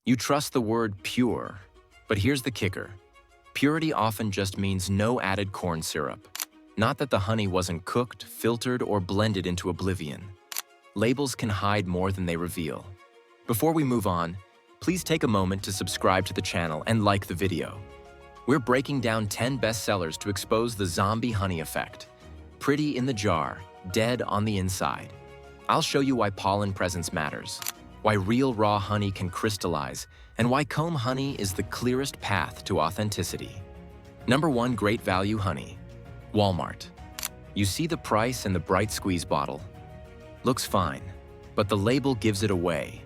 You trust the word pure, but here's the kicker. Purity often just means no added corn syrup. Not that the honey wasn't cooked, filtered, or blended into oblivion. Labels can hide more than they reveal. Before we move on, please take a moment to subscribe to the channel and like the video. We're breaking down 10 bestsellers to expose the zombie honey effect. Pretty in the jar, dead on the inside. I'll show you why pollen presence matters, why real raw honey can crystallize, and why comb honey is the clearest path to authenticity. Number 1, great value honey. Walmart. You see the price in the bright squeeze bottle. Looks fine, but the label gives it away.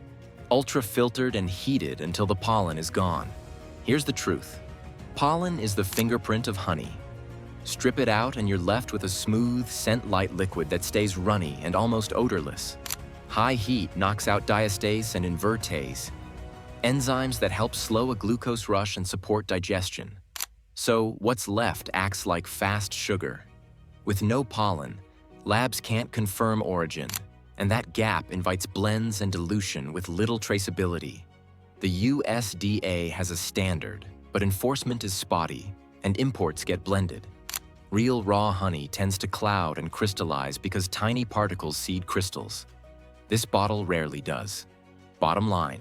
Ultra-filtered and heated until the pollen is gone. Here's the truth. Pollen is the fingerprint of honey. Strip it out and you're left with a smooth, scent-light liquid that stays runny and almost odorless. High heat knocks out diastase and invertase, enzymes that help slow a glucose rush and support digestion. So what's left acts like fast sugar. With no pollen, labs can't confirm origin, and that gap invites blends and dilution with little traceability. The USDA has a standard, but enforcement is spotty, and imports get blended. Real raw honey tends to cloud and crystallize because tiny particles seed crystals. This bottle rarely does. Bottom line,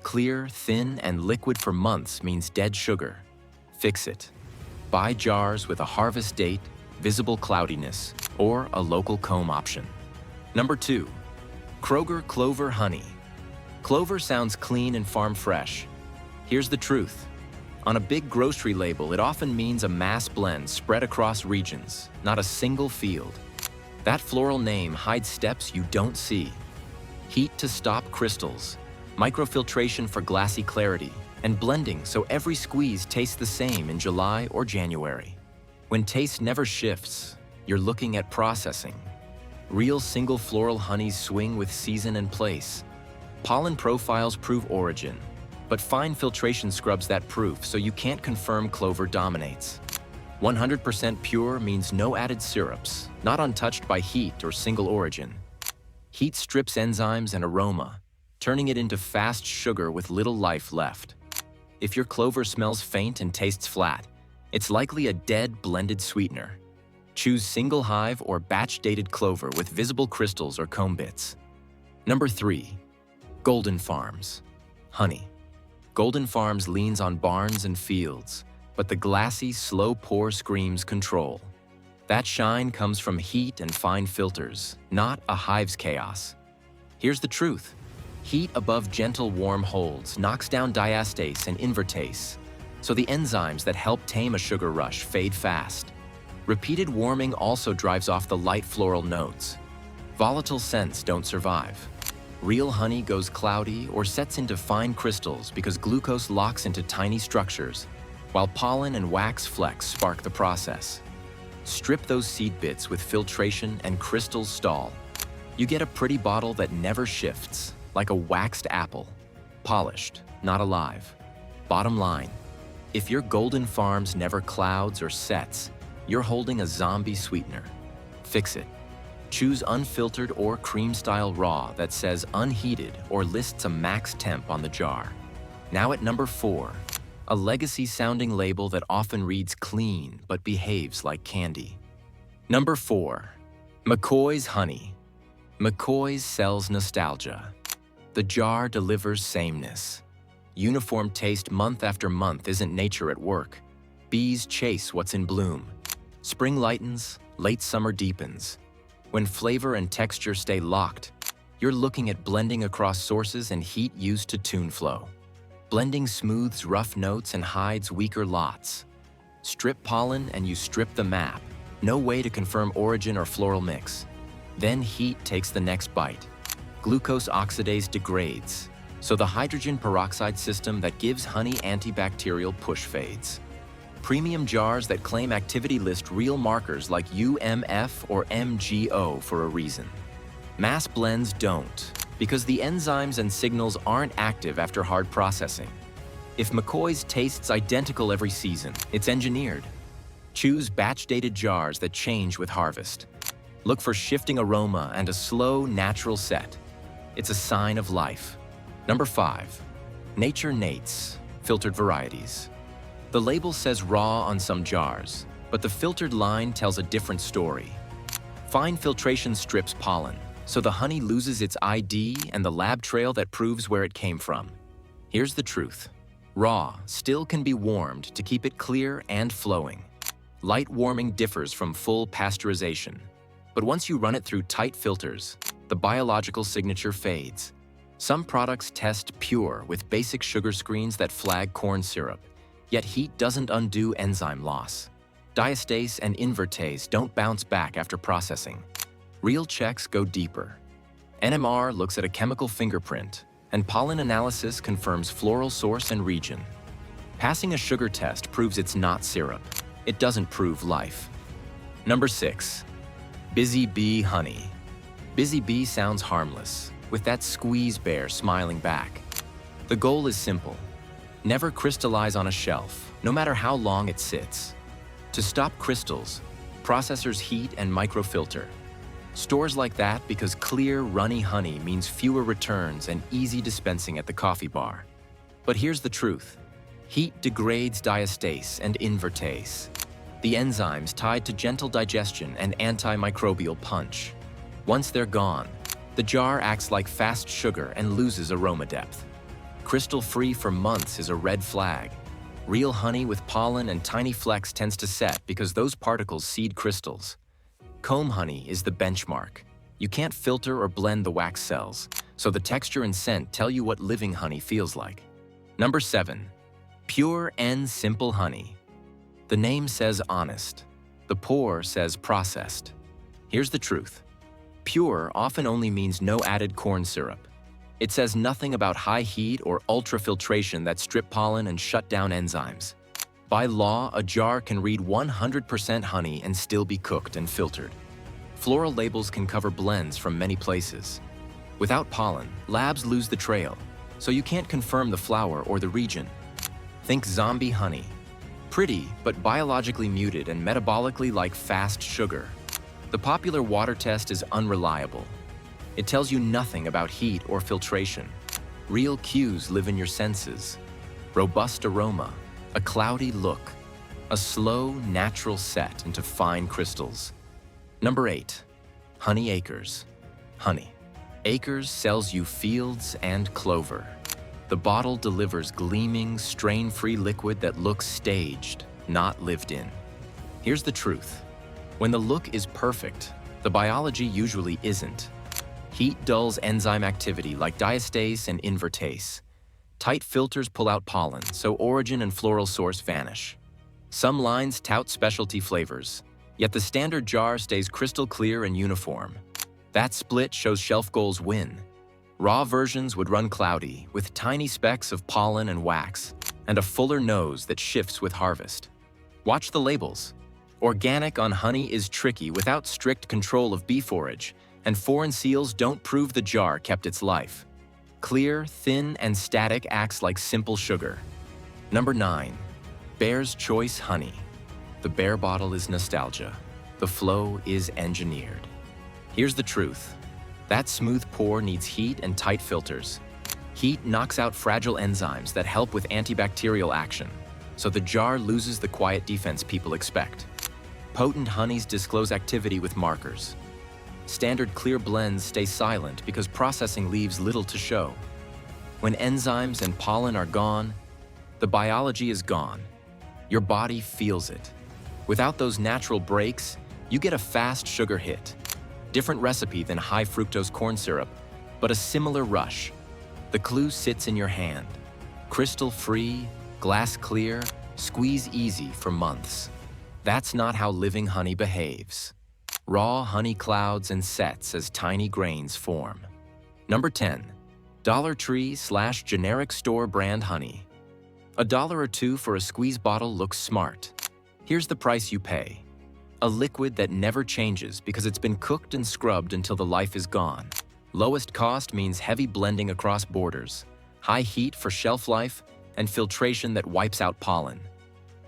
clear, thin, and liquid for months means dead sugar. Fix it. Buy jars with a harvest date, visible cloudiness, or a local comb option. Number 2, Kroger Clover Honey. Clover sounds clean and farm fresh. Here's the truth. On a big grocery label, it often means a mass blend spread across regions, not a single field. That floral name hides steps you don't see. Heat to stop crystals, microfiltration for glassy clarity, and blending so every squeeze tastes the same in July or January. When taste never shifts, you're looking at processing. Real single floral honeys swing with season and place. Pollen profiles prove origin, but fine filtration scrubs that proof so you can't confirm clover dominates. 100% pure means no added syrups, not untouched by heat or single origin. Heat strips enzymes and aroma, turning it into fast sugar with little life left. If your clover smells faint and tastes flat, it's likely a dead blended sweetener. Choose single hive or batch-dated clover with visible crystals or comb bits. Number 3, Golden Farms. Honey. Golden Farms leans on barns and fields, but the glassy, slow pour screams control. That shine comes from heat and fine filters, not a hive's chaos. Here's the truth. Heat above gentle warm holds knocks down diastase and invertase, so the enzymes that help tame a sugar rush fade fast. Repeated warming also drives off the light floral notes. Volatile scents don't survive. Real honey goes cloudy or sets into fine crystals because glucose locks into tiny structures, while pollen and wax flecks spark the process. Strip those seed bits with filtration and crystals stall. You get a pretty bottle that never shifts, like a waxed apple. Polished, not alive. Bottom line, if your Golden Farms never clouds or sets, you're holding a zombie sweetener. Fix it. Choose unfiltered or cream-style raw that says unheated or lists a max temp on the jar. Now at number 4, a legacy-sounding label that often reads clean but behaves like candy. Number 4, McCoy's Honey. McCoy's sells nostalgia. The jar delivers sameness. Uniform taste month after month isn't nature at work. Bees chase what's in bloom. Spring lightens, late summer deepens. When flavor and texture stay locked, you're looking at blending across sources and heat used to tune flow. Blending smooths rough notes and hides weaker lots. Strip pollen and you strip the map. No way to confirm origin or floral mix. Then heat takes the next bite. Glucose oxidase degrades, so the hydrogen peroxide system that gives honey antibacterial push fades. Premium jars that claim activity list real markers like UMF or MGO for a reason. Mass blends don't, because the enzymes and signals aren't active after hard processing. If McCoy's tastes identical every season, it's engineered. Choose batch-dated jars that change with harvest. Look for shifting aroma and a slow, natural set. It's a sign of life. Number 5, Nature Nates, filtered varieties. The label says raw on some jars, but the filtered line tells a different story. Fine filtration strips pollen, so the honey loses its ID and the lab trail that proves where it came from. Here's the truth. Raw still can be warmed to keep it clear and flowing. Light warming differs from full pasteurization, but once you run it through tight filters, the biological signature fades. Some products test pure with basic sugar screens that flag corn syrup, yet heat doesn't undo enzyme loss. Diastase and invertase don't bounce back after processing. Real checks go deeper. NMR looks at a chemical fingerprint, and pollen analysis confirms floral source and region. Passing a sugar test proves it's not syrup. It doesn't prove life. Number 6. Busy Bee Honey. Busy Bee sounds harmless, with that squeeze bear smiling back. The goal is simple. Never crystallize on a shelf, no matter how long it sits. To stop crystals, processors heat and microfilter. Stores like that because clear, runny honey means fewer returns and easy dispensing at the coffee bar. But here's the truth. Heat degrades diastase and invertase, the enzymes tied to gentle digestion and antimicrobial punch. Once they're gone, the jar acts like fast sugar and loses aroma depth. Crystal-free for months is a red flag. Real honey with pollen and tiny flecks tends to set because those particles seed crystals. Comb honey is the benchmark. You can't filter or blend the wax cells, so the texture and scent tell you what living honey feels like. Number 7. Pure and simple honey. The name says honest. The pour says processed. Here's the truth. Pure often only means no added corn syrup. It says nothing about high heat or ultrafiltration that strip pollen and shut down enzymes. By law, a jar can read 100% honey and still be cooked and filtered. Floral labels can cover blends from many places. Without pollen, labs lose the trail, so you can't confirm the flower or the region. Think zombie honey. Pretty, but biologically muted and metabolically like fast sugar. The popular water test is unreliable. It tells you nothing about heat or filtration. Real cues live in your senses. Robust aroma, a cloudy look, a slow, natural set into fine crystals. Number 8. Honey Acres. Honey. Acres sells you fields and clover. The bottle delivers gleaming, strain-free liquid that looks staged, not lived in. Here's the truth. When the look is perfect, the biology usually isn't. Heat dulls enzyme activity like diastase and invertase. Tight filters pull out pollen, so origin and floral source vanish. Some lines tout specialty flavors, yet the standard jar stays crystal clear and uniform. That split shows shelf goals win. Raw versions would run cloudy, with tiny specks of pollen and wax, and a fuller nose that shifts with harvest. Watch the labels. Organic on honey is tricky without strict control of bee forage, and foreign seals don't prove the jar kept its life. Clear, thin, and static acts like simple sugar. Number 9. Bear's Choice Honey. The Bear bottle is nostalgia. The flow is engineered. Here's the truth. That smooth pour needs heat and tight filters. Heat knocks out fragile enzymes that help with antibacterial action, so the jar loses the quiet defense people expect. Potent honeys disclose activity with markers. Standard clear blends stay silent because processing leaves little to show. When enzymes and pollen are gone, the biology is gone. Your body feels it. Without those natural breaks, you get a fast sugar hit. Different recipe than high fructose corn syrup, but a similar rush. The clue sits in your hand. Crystal free, glass clear, squeeze easy for months. That's not how living honey behaves. Raw honey clouds and sets as tiny grains form. Number 10. Dollar Tree/generic store brand honey. $1 or $2 for a squeeze bottle looks smart. Here's the price you pay. A liquid that never changes because it's been cooked and scrubbed until the life is gone. Lowest cost means heavy blending across borders, high heat for shelf life, and filtration that wipes out pollen.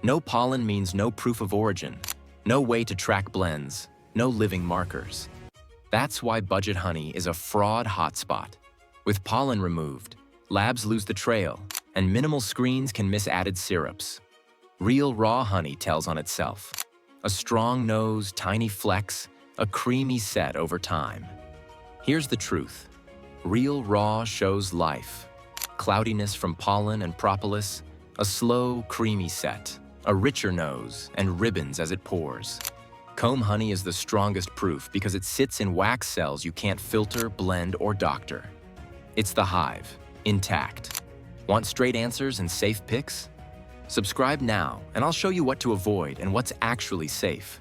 No pollen means no proof of origin, no way to track blends, no living markers. That's why budget honey is a fraud hotspot. With pollen removed, Labs lose the trail, and minimal screens can miss added syrups. Real raw honey tells on itself. A strong nose, tiny flecks, a creamy set over time. Here's the truth. Real raw shows life. Cloudiness from pollen and propolis, a slow, creamy set, a richer nose, and ribbons as it pours. Comb honey is the strongest proof because it sits in wax cells you can't filter, blend, or doctor. It's the hive, intact. Want straight answers and safe picks? Subscribe now, and I'll show you what to avoid and what's actually safe.